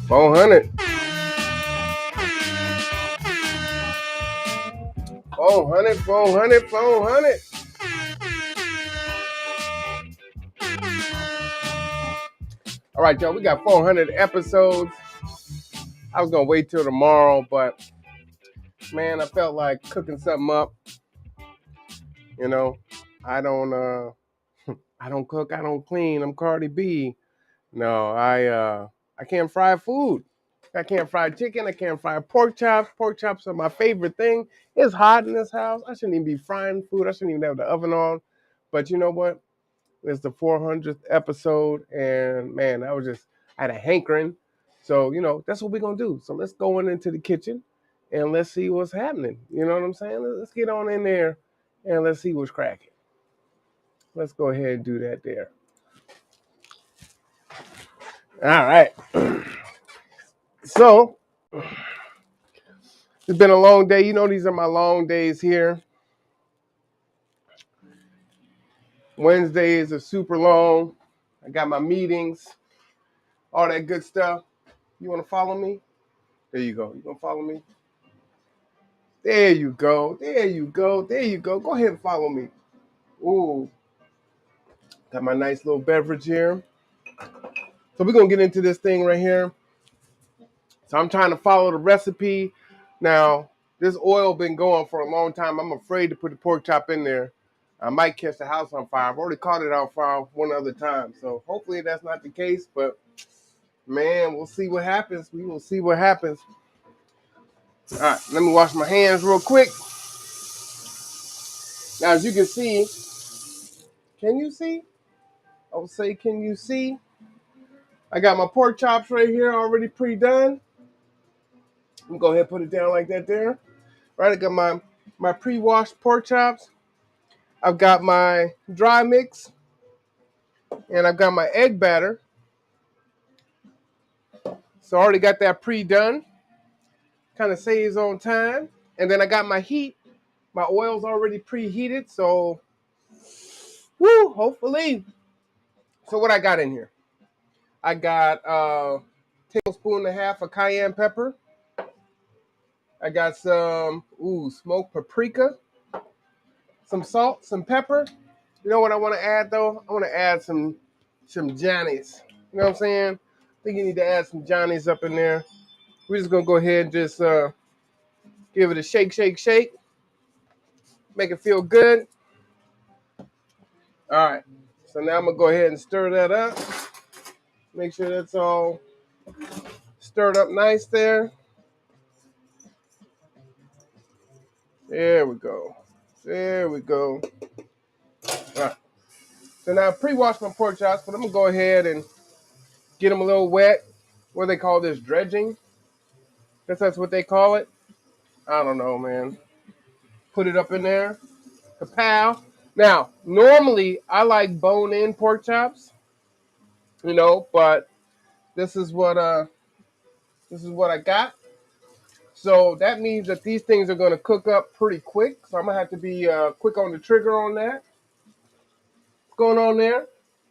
400. 400, 400, 400. All right, y'all, we got 400 episodes. I was going to wait till tomorrow, but man, I felt like cooking something up. You know, I don't I don't cook, I don't clean. I'm Cardi B. No, I can't fry food. I can't fry chicken, I can't fry pork chops. Pork chops are my favorite thing. It's hot in this house. I shouldn't even be frying food. I shouldn't even have the oven on. But you know what? It's the 400th episode, and man, I had a hankering. So, that's what we're going to do. So let's go on into the kitchen and let's see what's happening. You know what I'm saying? Let's get on in there and let's see what's cracking. Let's go ahead and do that there. All right. So, it's been a long day. These are my long days here. Wednesdays are super long. I got my meetings, all that good stuff. You want to follow me? There you go. You going to follow me? There you go. There you go. There you go. Go ahead and follow me. Ooh. Got my nice little beverage here. So we're going to get into this thing right here. So I'm trying to follow the recipe. Now, this oil been going for a long time. I'm afraid to put the pork chop in there. I might catch the house on fire. I've already caught it on fire one other time. So hopefully that's not the case. But, man, we'll see what happens. We will see what happens. All right, let me wash my hands real quick. Now, as you can see, can you see? I would say, can you see? I got my pork chops right here already pre-done. I'm gonna go ahead and put it down like that there. Right, I got my pre-washed pork chops. I've got my dry mix. And I've got my egg batter. So I already got that pre-done. Kind of saves on time. And then I got my heat. My oil's already preheated. So, woo, hopefully. So what I got in here? I got a tablespoon and a half of cayenne pepper. I got some smoked paprika, some salt, some pepper. You know what I want to add though? I want to add some Johnnies. You know what I'm saying? I think you need to add some Johnnies up in there. We're just gonna go ahead and just give it a shake, shake, shake. Make it feel good. All right. So now I'm gonna go ahead and stir that up. Make sure that's all stirred up nice there. There we go. There we go. All right. So now I pre-washed my pork chops, but I'm gonna go ahead and get them a little wet. What do they call this? Dredging? Guess that's what they call it. I don't know, man. Put it up in there. Kapow. Now, normally I like bone-in pork chops, but this is what I got. So that means that these things are going to cook up pretty quick. So I'm going to have to be quick on the trigger on that. What's going on there?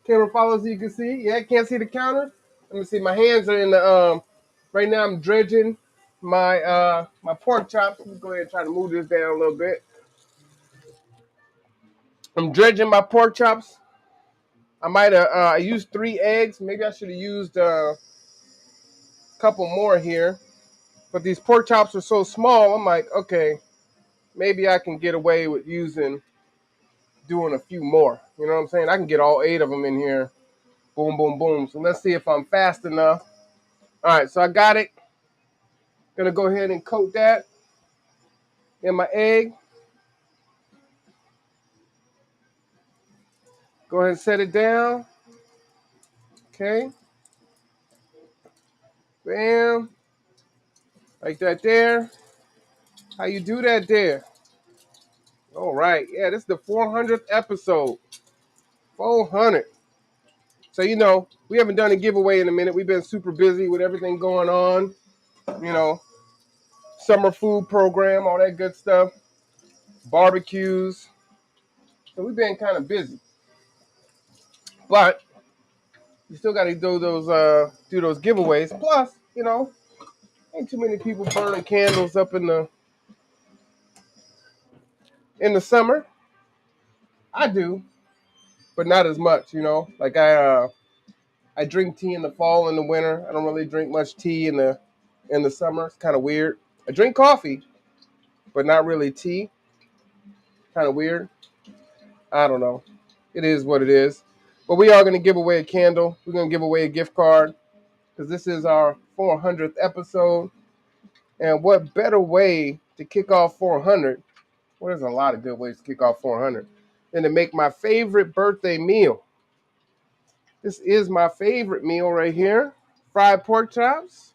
Camera follows, you can see. Yeah, can't see the counter. Let me see. My hands are in the right now I'm dredging my pork chops. Let me go ahead and try to move this down a little bit. I'm dredging my pork chops. I might have I used 3 eggs. Maybe I should have used a couple more here. But these pork chops are so small, I'm like, okay, maybe I can get away with doing a few more. You know what I'm saying? I can get all 8 of them in here. Boom, boom, boom. So let's see if I'm fast enough. All right, so I got it. Gonna go ahead and coat that in my egg. Go ahead and set it down. Okay. Bam. Like that there. How you do that there? All right. Yeah, this is the 400th episode. 400. So, we haven't done a giveaway in a minute. We've been super busy with everything going on. Summer food program, all that good stuff. Barbecues. So we've been kind of busy. But you still got to do those giveaways. Plus, you know, ain't too many people burning candles up in the summer. I do, but not as much, you know. Like I drink tea in the fall and the winter. I don't really drink much tea in the summer. It's kind of weird. I drink coffee, but not really tea. Kind of weird. I don't know. It is what it is. But we are going to give away a candle. We're going to give away a gift card because this is our 400th episode. And what better way to kick off 400? Well, there's a lot of good ways to kick off 400 than to make my favorite birthday meal. This is my favorite meal right here. Fried pork chops.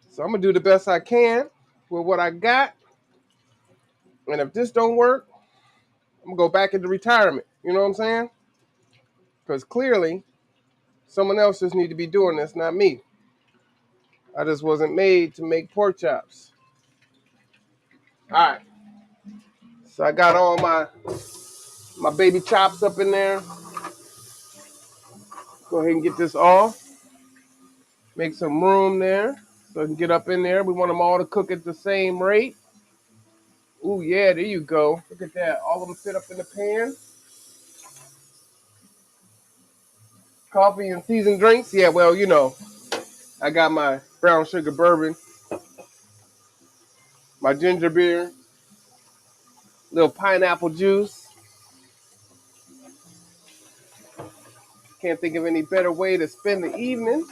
So I'm going to do the best I can with what I got. And if this don't work, I'm going to go back into retirement. You know what I'm saying? Because clearly, someone else just need to be doing this, not me. I just wasn't made to make pork chops. All right. So I got all my baby chops up in there. Go ahead and get this off. Make some room there so I can get up in there. We want them all to cook at the same rate. Ooh, yeah, there you go. Look at that. All of them fit up in the pan. Coffee and seasoned drinks. Yeah, well, you know, I got my brown sugar bourbon, my ginger beer, little pineapple juice. Can't think of any better way to spend the evening.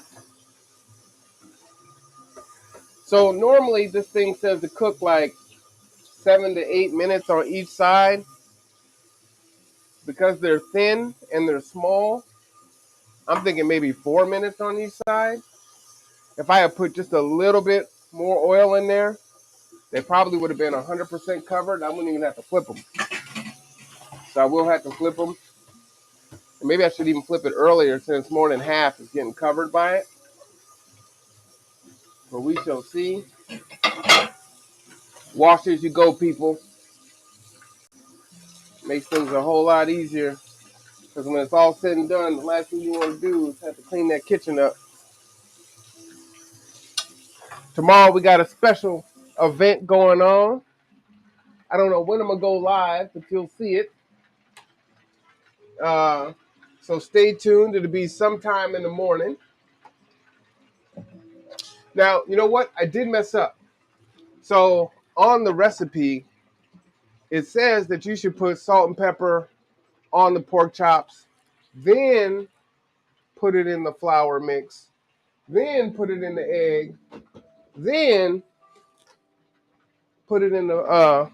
So normally this thing says to cook like 7 to 8 minutes on each side. Because they're thin and they're small, I'm thinking maybe 4 minutes on each side. If I had put just a little bit more oil in there, they probably would have been 100% covered. I wouldn't even have to flip them. So I will have to flip them. And maybe I should even flip it earlier since more than half is getting covered by it. But we shall see. Wash as you go, people. Makes things a whole lot easier. Because when it's all said and done, the last thing you want to do is have to clean that kitchen up. Tomorrow we got a special event going on. I don't know when I'm going to go live, but you'll see it. So stay tuned. It'll be sometime in the morning. Now, you know what? I did mess up. So on the recipe, it says that you should put salt and pepper on the pork chops, then put it in the flour mix, then put it in the egg, then put it in the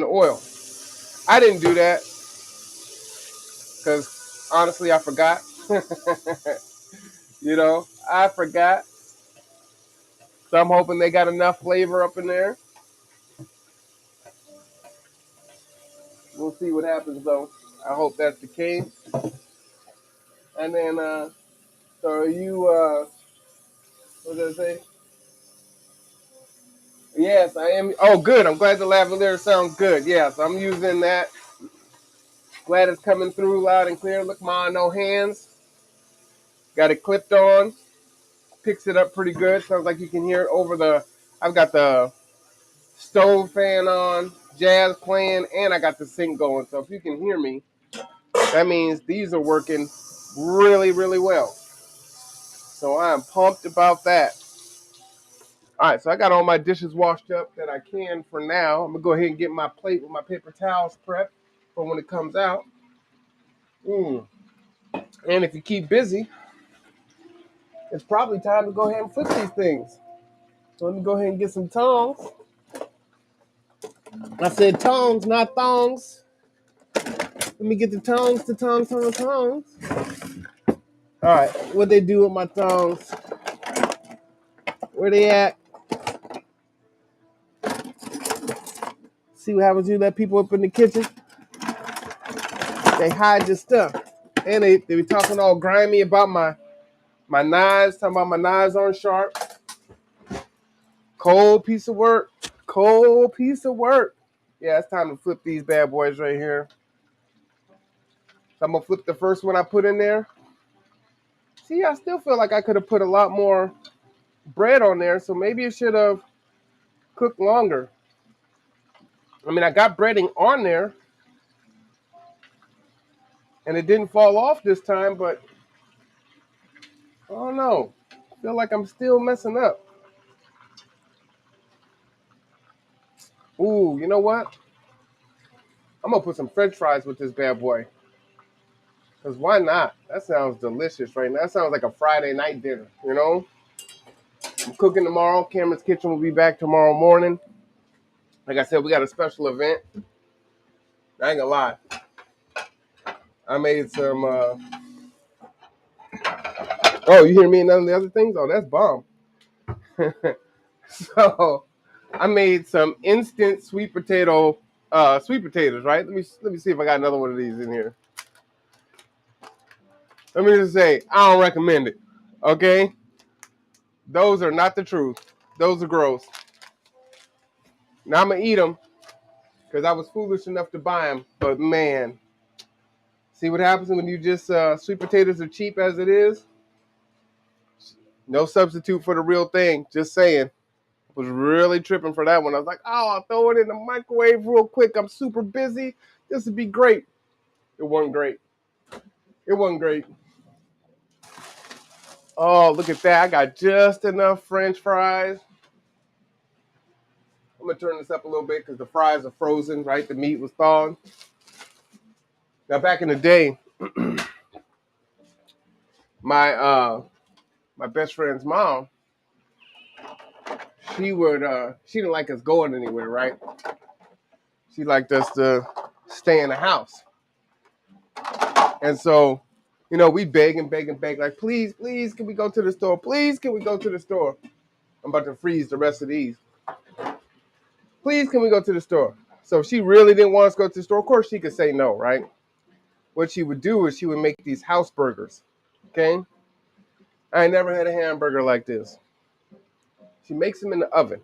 oil. I didn't do that because honestly, I forgot. You know, I forgot. So I'm hoping they got enough flavor up in there. We'll see what happens though. I hope that's the case. And then, so are you, what did I say? Yes, I am. Oh, good. I'm glad the lavalier sounds good. Yes, I'm using that. Glad it's coming through loud and clear. Look, Ma, no hands. Got it clipped on. Picks it up pretty good. Sounds like you can hear it over I've got the stove fan on, jazz playing, and I got the sink going. So if you can hear me, that means these are working really, really well. So I'm pumped about that. All right, so I got all my dishes washed up that I can for now. I'm going to go ahead and get my plate with my paper towels prepped for when it comes out. And if you keep busy, it's probably time to go ahead and flip these things. So let me go ahead and get some tongs. I said tongs, not thongs. Let me get the tongs. All right, what they do with my tongs? Where they at? See what happens when you let people up in the kitchen? They hide your stuff. And they be talking all grimy about my knives, talking about my knives aren't sharp. Cold piece of work. Yeah, it's time to flip these bad boys right here. So I'm going to flip the first one I put in there. See, I still feel like I could have put a lot more bread on there, so maybe it should have cooked longer. I mean, I got breading on there, and it didn't fall off this time, but I don't know. I feel like I'm still messing up. Ooh, you know what? I'm going to put some french fries with this bad boy. Because why not? That sounds delicious right now. That sounds like a Friday night dinner, you know? I'm cooking tomorrow. Cameron's Kitchen will be back tomorrow morning. Like I said, we got a special event. I ain't gonna lie. I made some, oh, you hear me and none of the other things? Oh, that's bomb. So, I made some instant sweet potatoes, right? Let me see if I got another one of these in here. Let me just say, I don't recommend it. Okay? Those are not the truth. Those are gross. Now I'm gonna eat them because I was foolish enough to buy them. But man, see what happens when you just sweet potatoes are cheap as it is. No substitute for the real thing. Just saying. Was really tripping for that one. I was like, oh, I'll throw it in the microwave real quick. I'm super busy. This would be great. It wasn't great. It wasn't great. Oh, look at that. I got just enough French fries. I'm going to turn this up a little bit because the fries are frozen, right? The meat was thawed. Now, back in the day, my best friend's mom, she didn't like us going anywhere, right? She liked us to stay in the house. And so, you know, we beg and beg and beg, like, please, please, can we go to the store? Please, can we go to the store? I'm about to freeze the rest of these. Please, can we go to the store? So if she really didn't want us to go to the store, of course she could say no, right? What she would do is she would make these house burgers, okay? I ain't never had a hamburger like this. She makes them in the oven.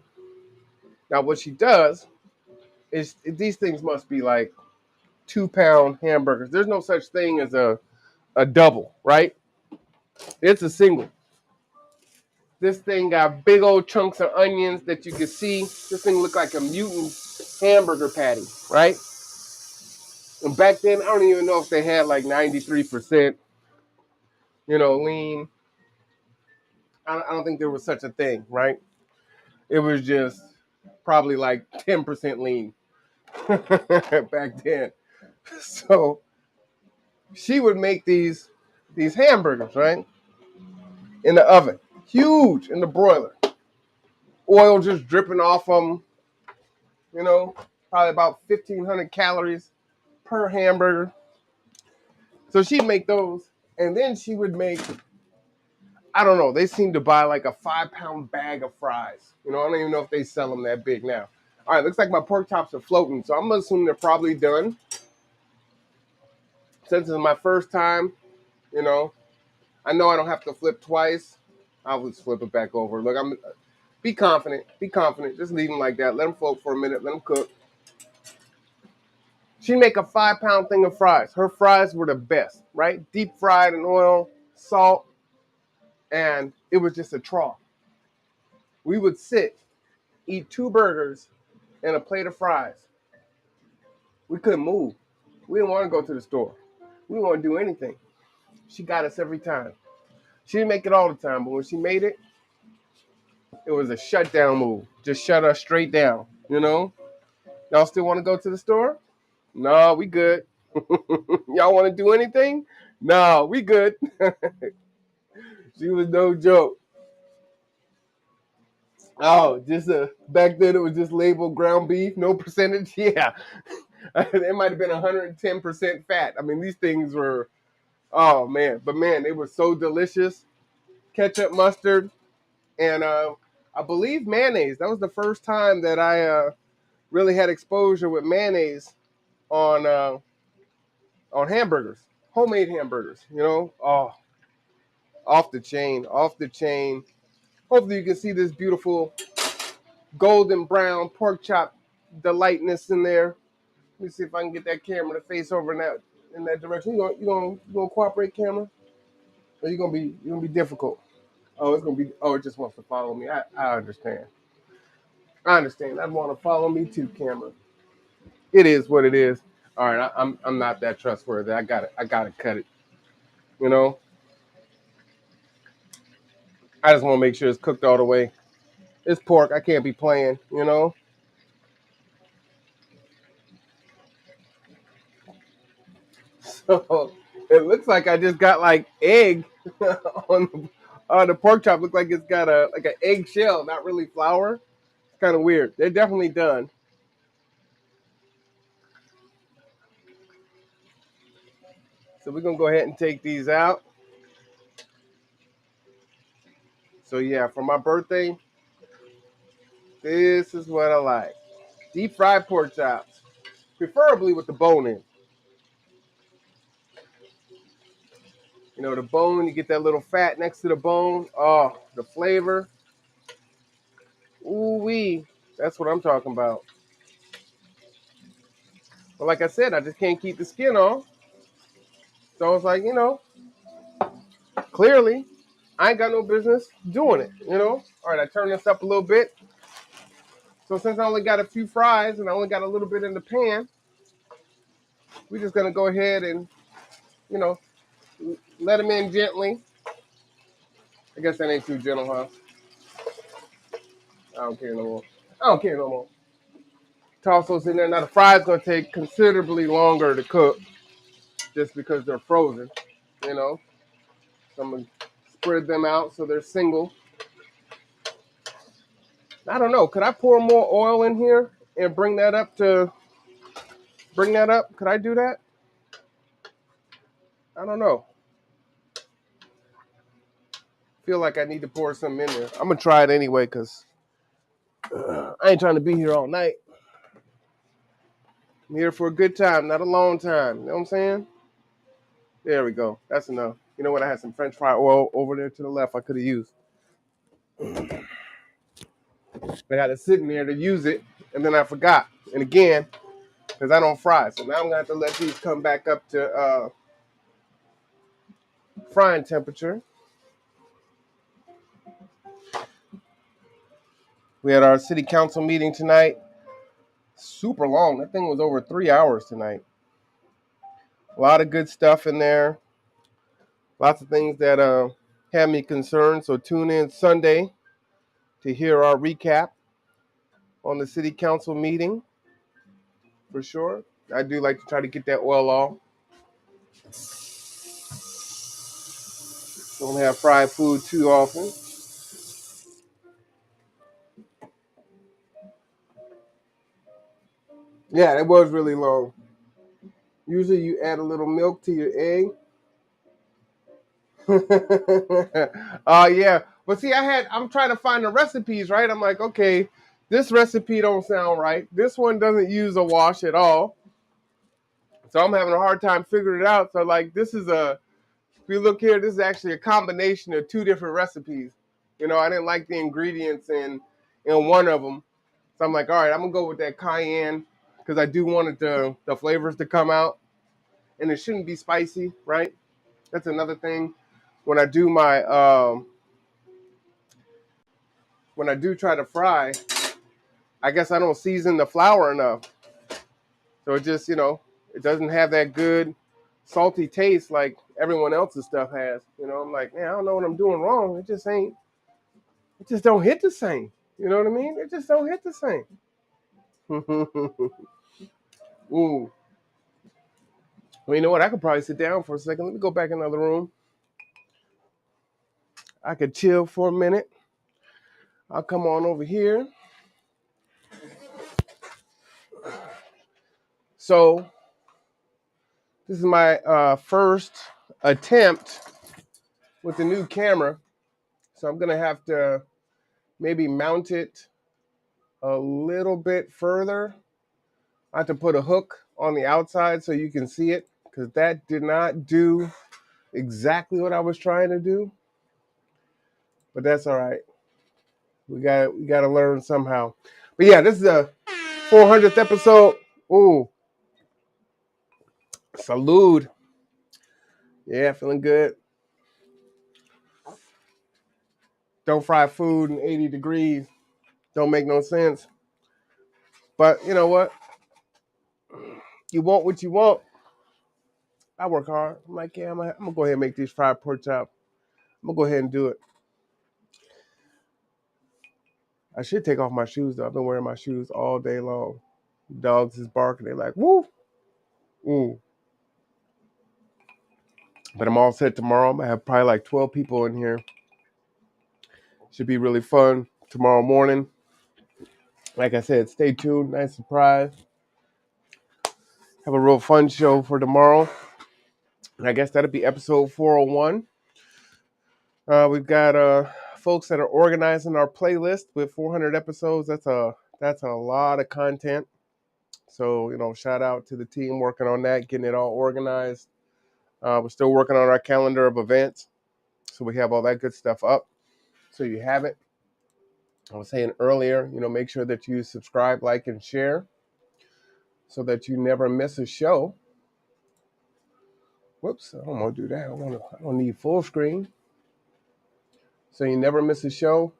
Now what she does is these things must be like 2-pound hamburgers. There's no such thing as a double, right? It's a single. This thing got big old chunks of onions that you can see. This thing looked like a mutant hamburger patty, right? And back then, I don't even know if they had like 93%, lean. I don't think there was such a thing, right? It was just probably like 10% lean back then. So she would make these hamburgers, right? In the oven, huge in the broiler. Oil just dripping off them, probably about 1,500 calories per hamburger. So she'd make those, and then she would make, I don't know, they seem to buy like a 5-pound bag of fries. I don't even know if they sell them that big now. All right, looks like my pork chops are floating, so I'm assuming they're probably done. Since it's my first time, I know I don't have to flip twice. I'll just flip it back over. Look, be confident, just leave them like that. Let them float for a minute, let them cook. She'd make a 5-pound thing of fries. Her fries were the best, right? Deep fried in oil, salt, and it was just a trough. We would sit, eat 2 burgers and a plate of fries. We couldn't move. We didn't want to go to the store. We didn't want to do anything. She got us every time. She didn't make it all the time, but when she made it, it was a shutdown move. Just shut us straight down, Y'all still want to go to the store? No, we good. Y'all want to do anything? No, we good. She was no joke. Oh, back then it was just labeled ground beef, no percentage. Yeah, it might have been 110% fat. I mean, these things were, oh man, but man, they were so delicious. Ketchup, mustard, and I believe mayonnaise. That was the first time that I really had exposure with mayonnaise on hamburgers, homemade hamburgers. Oh, off the chain, off the chain. Hopefully you can see this beautiful golden brown pork chop delightness in there. Let me see if I can get that camera to face over in that direction. You gonna cooperate, camera? Or you gonna be difficult. Oh, it's gonna be. Oh, it just wants to follow me. I understand. I understand. I'd want to follow me too, camera. It is what it is. All right, I'm not that trustworthy. I gotta cut it. You know, I just want to make sure it's cooked all the way. It's pork. I can't be playing. You know. So it looks like I just got like egg on the pork chop. Looks like it's got a like an egg shell, not really flour. It's kind of weird. They're definitely done. So we're gonna go ahead and take these out. So yeah, for my birthday, this is what I like. Deep fried pork chops, preferably with the bone in. You know, the bone, you get that little fat next to the bone. Oh, the flavor. Ooh wee. That's what I'm talking about. But like I said, I just can't keep the skin off. So it's like, clearly, I ain't got no business doing it. All right, I turn this up a little bit. So since I only got a few fries and I only got a little bit in the pan, we're just gonna go ahead and, you know, let them in gently. I guess that ain't too gentle, huh? I don't care no more. I don't care no more. Toss those in there. Now the fries gonna take considerably longer to cook just because they're frozen, you know. So I'm gonna spread them out so they're single. I don't know. Could I pour more oil in here and bring that up? Could I do that? I don't know. Feel like I need to pour some in there. I'm gonna try it anyway because I ain't trying to be here all night. I'm here for a good time, not a long time. You know what I'm saying? There we go. That's enough. You know what? I had some French fry oil over there to the left I could have used. I had it sitting there to use it, and then I forgot. And again, because I don't fry. So now I'm going to have to let these come back up to frying temperature. We had our city council meeting tonight. Super long. That thing was over 3 hours tonight. A lot of good stuff in there. Lots of things that have me concerned. So tune in Sunday to hear our recap on the city council meeting for sure. I do like to try to get that oil off. Don't have fried food too often. Yeah, it was really long. Usually you add a little milk to your egg. Yeah. But see, I'm trying to find the recipes, right? I'm like, okay, this recipe don't sound right. This one doesn't use a wash at all. So I'm having a hard time figuring it out. So like if you look here, this is actually a combination of two different recipes. I didn't like the ingredients in one of them. So I'm like, all right, I'm gonna go with that cayenne because I do want the flavors to come out. And it shouldn't be spicy, right? That's another thing. When I do my when I do try to fry, I guess I don't season the flour enough. So it just, it doesn't have that good salty taste like everyone else's stuff has. I'm like, man, I don't know what I'm doing wrong. It just don't hit the same. You know what I mean? It just don't hit the same. Ooh. Well, you know what? I could probably sit down for a second. Let me go back in another room. I could chill for a minute. I'll come on over here. So this is my first attempt with the new camera. So I'm going to have to maybe mount it a little bit further. I have to put a hook on the outside so you can see it because that did not do exactly what I was trying to do. But that's all right. We got to learn somehow. But yeah, this is a 400th episode. Ooh, salute. Yeah, feeling good. Don't fry food in 80 degrees. Don't make no sense. But you know what? You want what you want. I work hard. I'm like, yeah, I'm gonna go ahead and make these fried pork chops. I'm gonna go ahead and do it. I should take off my shoes though. I've been wearing my shoes all day long. Dogs is barking. They're like, woo, woo. But I'm all set tomorrow. I'm gonna have probably like 12 people in here. Should be really fun tomorrow morning. Like I said, stay tuned. Nice surprise. Have a real fun show for tomorrow. And I guess that'll be episode 401. We've got folks that are organizing our playlist with 400 episodes. That's a lot of content. So, shout out to the team working on that, getting it all organized. We're still working on our calendar of events. So we have all that good stuff up. So you have it. I was saying earlier, make sure that you subscribe, like, and share so that you never miss a show. Whoops, I don't want to do that. I don't need full screen. So you never miss a show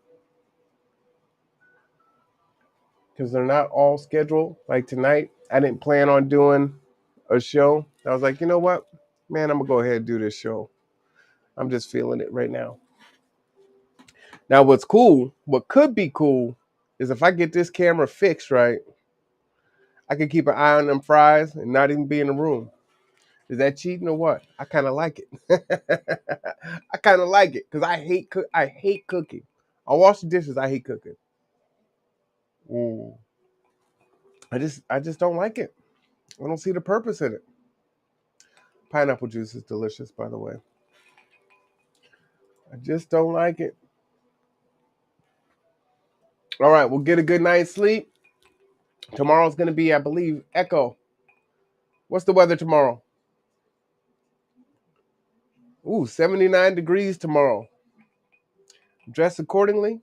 because they're not all scheduled. Like tonight, I didn't plan on doing a show. I was like, you know what? Man, I'm going to go ahead and do this show. I'm just feeling it right now. Now, what could be cool is if I get this camera fixed right, I can keep an eye on them fries and not even be in the room. Is that cheating or what? I kind of like it. I kind of like it because I hate cooking. I wash the dishes. I hate cooking. Ooh. I just don't like it. I don't see the purpose in it. Pineapple juice is delicious, by the way. I just don't like it. All right, we'll get a good night's sleep. Tomorrow's going to be, I believe, Echo. What's the weather tomorrow? Ooh, 79 degrees tomorrow. Dress accordingly.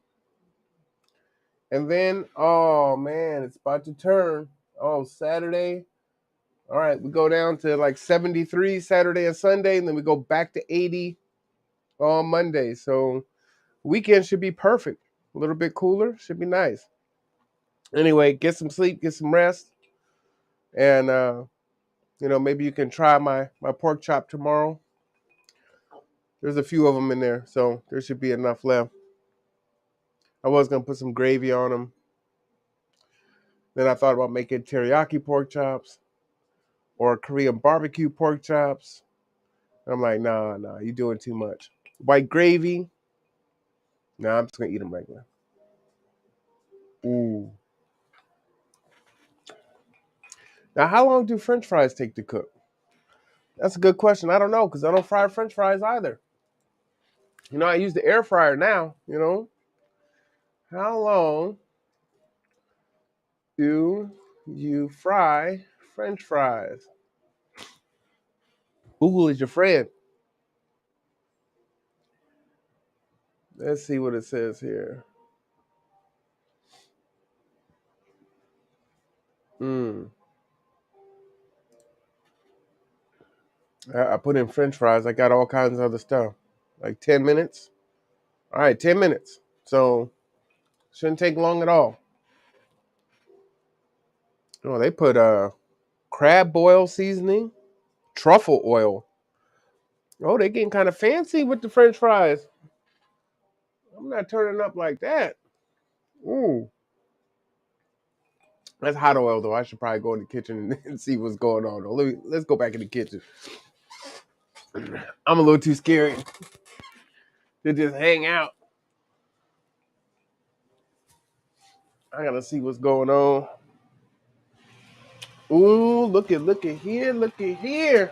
And then, oh man, it's about to turn. Oh, Saturday. All right, we go down to like 73 Saturday and Sunday, and then we go back to 80 on Monday. So weekend should be perfect. A little bit cooler, should be nice. Anyway, get some sleep, get some rest, and maybe you can try my pork chop tomorrow. There's a few of them in there, so there should be enough left. I was gonna put some gravy on them. Then I thought about making teriyaki pork chops or Korean barbecue pork chops. I'm like, nah, you're doing too much. White gravy. Nah, I'm just gonna eat them regular. Ooh. Now, how long do French fries take to cook? That's a good question. I don't know because I don't fry French fries either. I use the air fryer now. How long do you fry French fries? Google is your friend. Let's see what it says here. I put in French fries. I got all kinds of other stuff. Like 10 minutes. All right, 10 minutes. So shouldn't take long at all. Oh, they put crab boil seasoning, truffle oil. Oh, they getting kind of fancy with the French fries. I'm not turning up like that. Ooh. That's hot oil, though. I should probably go in the kitchen and see what's going on. Let's go back in the kitchen. I'm a little too scared to just hang out. I gotta see what's going on. Ooh, look at here.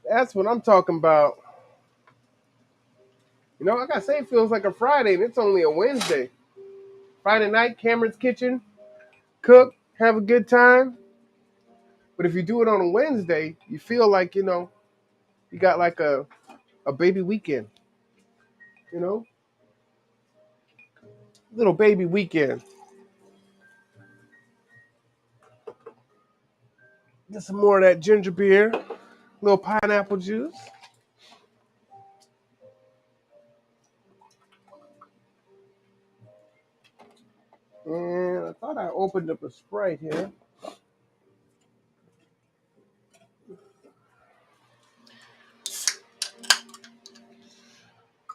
That's what I'm talking about. I gotta say, it feels like a Friday, and it's only a Wednesday. Friday night, Cameron's Kitchen, cook, have a good time. But if you do it on a Wednesday, you feel like, you got like a baby weekend, you know? Little baby weekend. Get some more of that ginger beer, little pineapple juice. And I thought I opened up a Sprite here.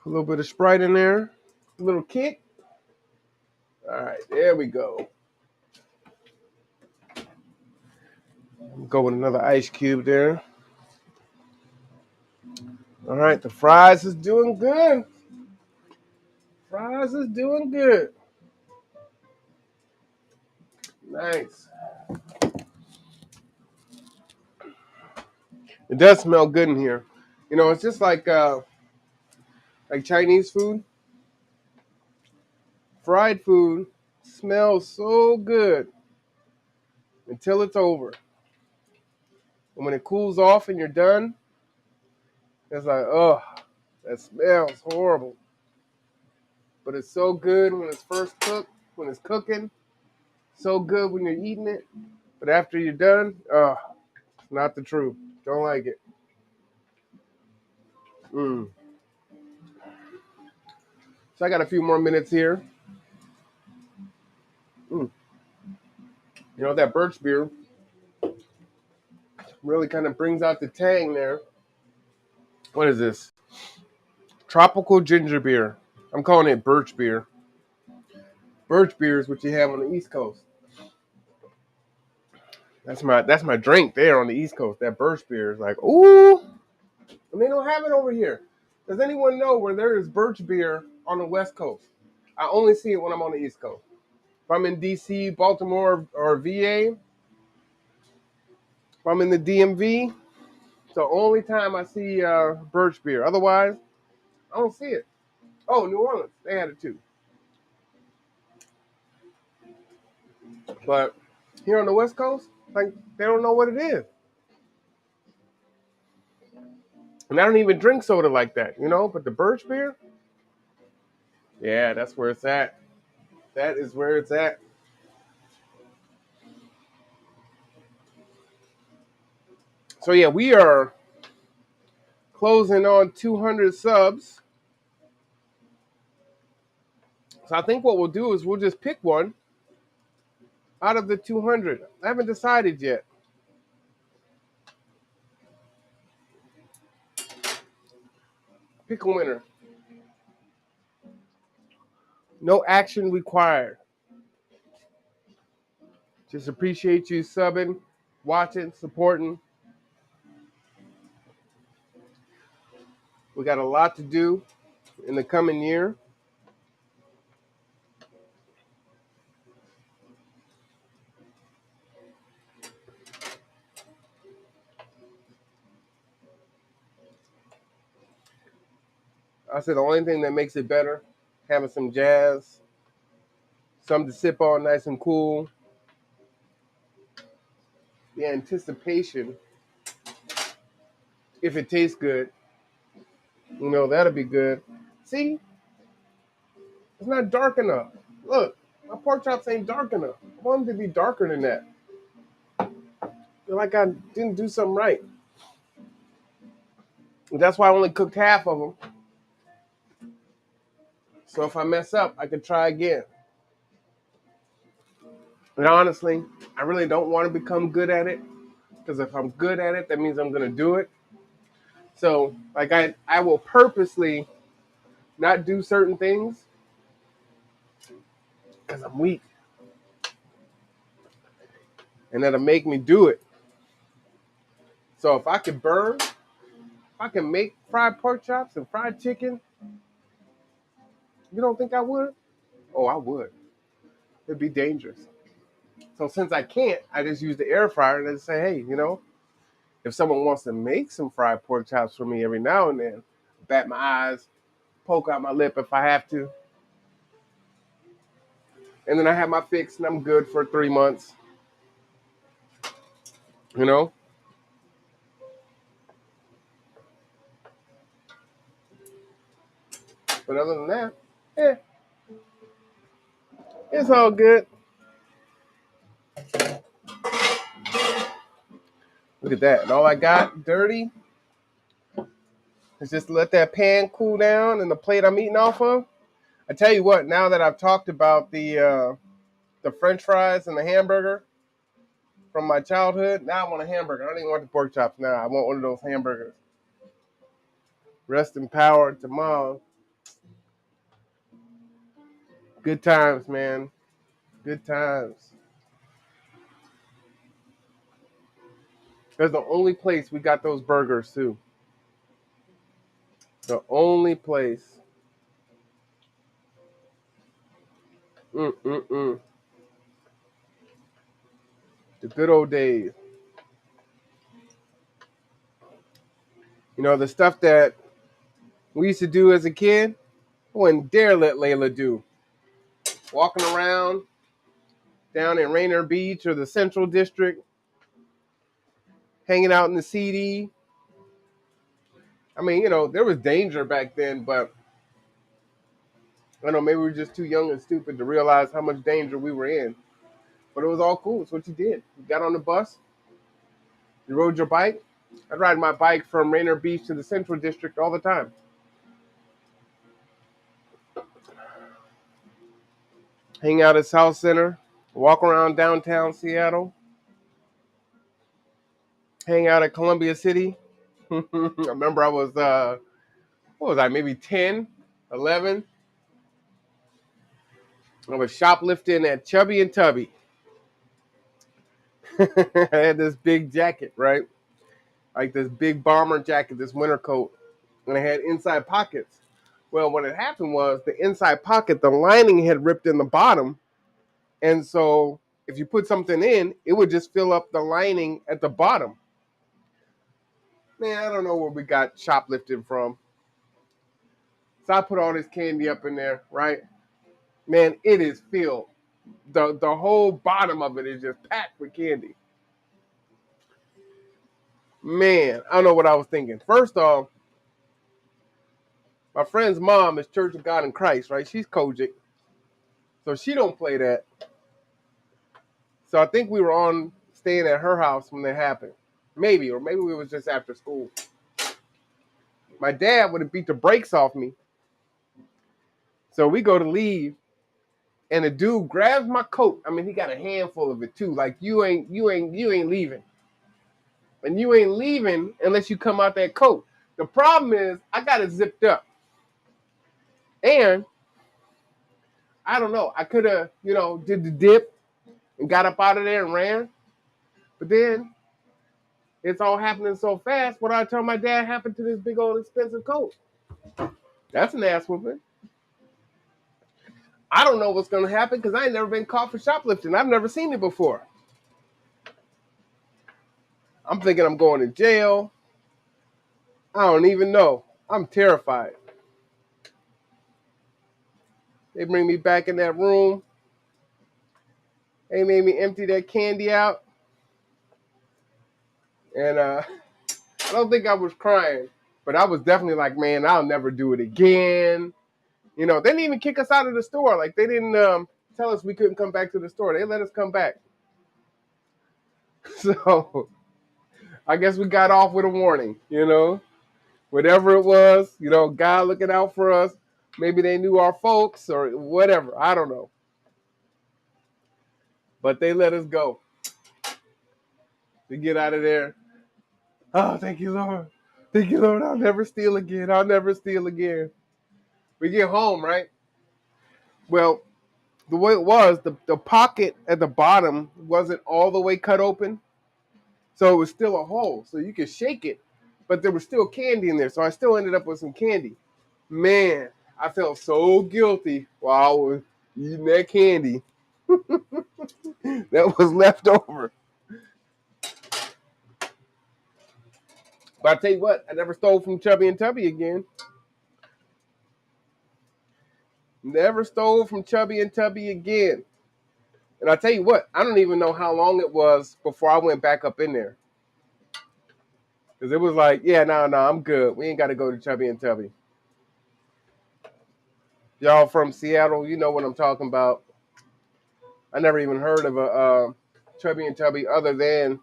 A little bit of Sprite in there. A little kick. All right, there we go. Go with another ice cube there. All right, the fries is doing good. Fries is doing good. Nice. It does smell good in here. You know, it's just like Chinese food. Fried food smells so good until it's over. And when it cools off and you're done, it's like, oh, that smells horrible. But it's so good when it's first cooked, when it's cooking. So good when you're eating it. But after you're done, it's not the truth. Don't like it. So I got a few more minutes here. You know, that birch beer really kind of brings out the tang there. What is this? Tropical ginger beer. I'm calling it birch beer. Birch beer is what you have on the East Coast. That's my drink there on the East Coast. That birch beer is like, ooh. And they don't have it over here. Does anyone know where there is birch beer on the West Coast? I only see it when I'm on the East Coast. If I'm in DC, Baltimore, or VA, if I'm in the DMV, it's the only time I see birch beer. Otherwise, I don't see it. Oh, New Orleans, they had it too. But here on the West Coast, like they don't know what it is. And I don't even drink soda like that, you know. But the birch beer, yeah, that's where it's at. That is where it's at. So yeah, we are closing on 200 subs. So I think what we'll do is we'll just pick one out of the 200. I haven't decided yet. Pick a winner. No action required. Just appreciate you subbing, watching, supporting. We got a lot to do in the coming year. I said the only thing that makes it better, having some jazz, something to sip on nice and cool. The anticipation, if it tastes good, you know, that'll be good. See, it's not dark enough. Look, my pork chops ain't dark enough. I want them to be darker than that. Feel like I didn't do something right. That's why I only cooked half of them. So if I mess up, I could try again. And honestly, I really don't want to become good at it. Because if I'm good at it, that means I'm going to do it. So, like, I will purposely not do certain things because I'm weak. And that'll make me do it. So if I could burn, if I can make fried pork chops and fried chicken, you don't think I would? Oh, I would. It'd be dangerous. So since I can't, I just use the air fryer and just say, hey, you know, if someone wants to make some fried pork chops for me every now and then, bat my eyes, poke out my lip if I have to. And then I have my fix and I'm good for 3 months. You know? But other than that, it's all good. Look at that. And all I got dirty is just let that pan cool down and the plate I'm eating off of. I tell you what, now that I've talked about the the French fries and the hamburger from my childhood. Now I want a hamburger. I don't even want the pork chops now. I want one of those hamburgers. Rest in power to mom. Good times, man. Good times. That's the only place we got those burgers too. The only place. Mm-mm-mm. The good old days. You know, the stuff that we used to do as a kid, I wouldn't dare let Layla do. Walking around down in Rainier Beach or the Central District, hanging out in the CD. I mean, you know, there was danger back then, but I don't know, maybe we were just too young and stupid to realize how much danger we were in. But it was all cool. It's what you did. You got on the bus, you rode your bike. I'd ride my bike from Rainier Beach to the Central District all the time. Hang out at South Center, walk around downtown Seattle, hang out at Columbia City. I remember I was, what was I, maybe 10, 11. I was shoplifting at Chubby and Tubby. I had this big jacket, right? Like this big bomber jacket, this winter coat, and it had inside pockets. Well, what had happened was the inside pocket, the lining had ripped in the bottom, and so if you put something in, it would just fill up the lining at the bottom. Man, I don't know where we got shoplifting from. So I put all this candy up in there, right? Man, it is filled. The whole bottom of it is just packed with candy. Man, I don't know what I was thinking. First off, my friend's mom is Church of God in Christ, right? She's Kojic. So she don't play that. So I think we were on staying at her house when that happened. Maybe, or maybe we was just after school. My dad would have beat the brakes off me. So we go to leave, and the dude grabs my coat. I mean, he got a handful of it too. Like you ain't leaving. And you ain't leaving unless you come out that coat. The problem is I got it zipped up. And I don't know. I could have, did the dip and got up out of there and ran. But then it's all happening so fast. What I tell my dad happened to this big old expensive coat? That's an ass whooping. I don't know what's going to happen because I ain't never been caught for shoplifting. I've never seen it before. I'm thinking I'm going to jail. I don't even know. I'm terrified. They bring me back in that room. They made me empty that candy out. And I don't think I was crying, but I was definitely like, man, I'll never do it again. They didn't even kick us out of the store. Like, they didn't tell us we couldn't come back to the store. They let us come back. So I guess we got off with a warning, Whatever it was, God looking out for us. Maybe they knew our folks or whatever. I don't know. But they let us go to get out of there. Oh, thank you, Lord. Thank you, Lord. I'll never steal again. I'll never steal again. We get home, right? Well, the way it was, the pocket at the bottom wasn't all the way cut open. So it was still a hole. So you could shake it, but there was still candy in there. So I still ended up with some candy. Man, I felt so guilty while I was eating that candy that was left over. But I tell you what, I never stole from Chubby and Tubby again. Never stole from Chubby and Tubby again. And I tell you what, I don't even know how long it was before I went back up in there. Because it was like, yeah, no, I'm good. We ain't got to go to Chubby and Tubby. Y'all from Seattle, you know what I'm talking about. I never even heard of a Chubby and Tubby other than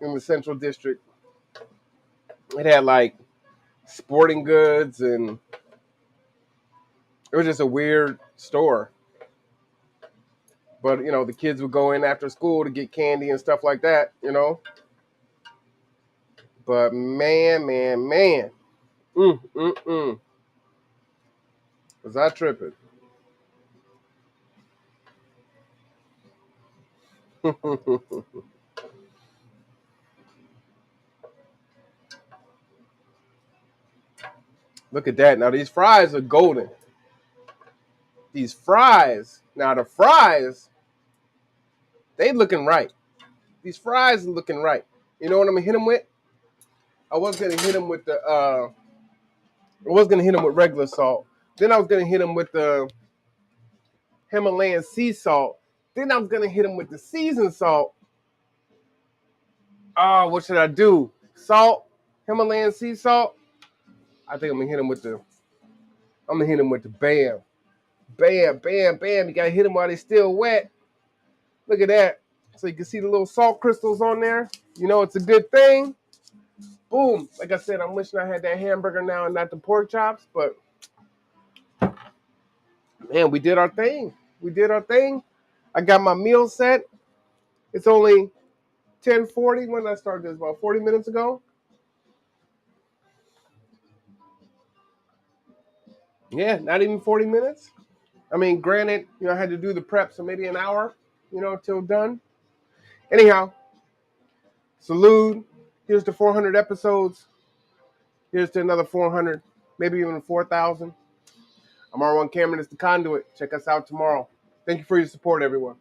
in the Central District. It had like sporting goods, and it was just a weird store. But, the kids would go in after school to get candy and stuff like that, But man, man, man. Was I tripping? Look at that. Now, these fries are golden. These fries. Now, the fries, they looking right. These fries are looking right. You know what I'm going to hit them with? I was going to hit them with regular salt. Then I was going to hit them with the Himalayan sea salt. Then I was going to hit them with the seasoned salt. Oh, what should I do? Salt? Himalayan sea salt? I think I'm going to hit them with the bam. Bam, bam, bam. You got to hit them while they're still wet. Look at that. So you can see the little salt crystals on there. It's a good thing. Boom. Like I said, I'm wishing I had that hamburger now and not the pork chops. But, man, we did our thing. I got my meal set. It's only 10:40 when I started this, about 40 minutes ago. Yeah, not even 40 minutes. I mean, granted, I had to do the prep, so maybe an hour, till done. Anyhow, salute. Here's to 400 episodes. Here's to another 400, maybe even 4,000. I'm R1 Cameron. It's the Conduit. Check us out tomorrow. Thank you for your support, everyone.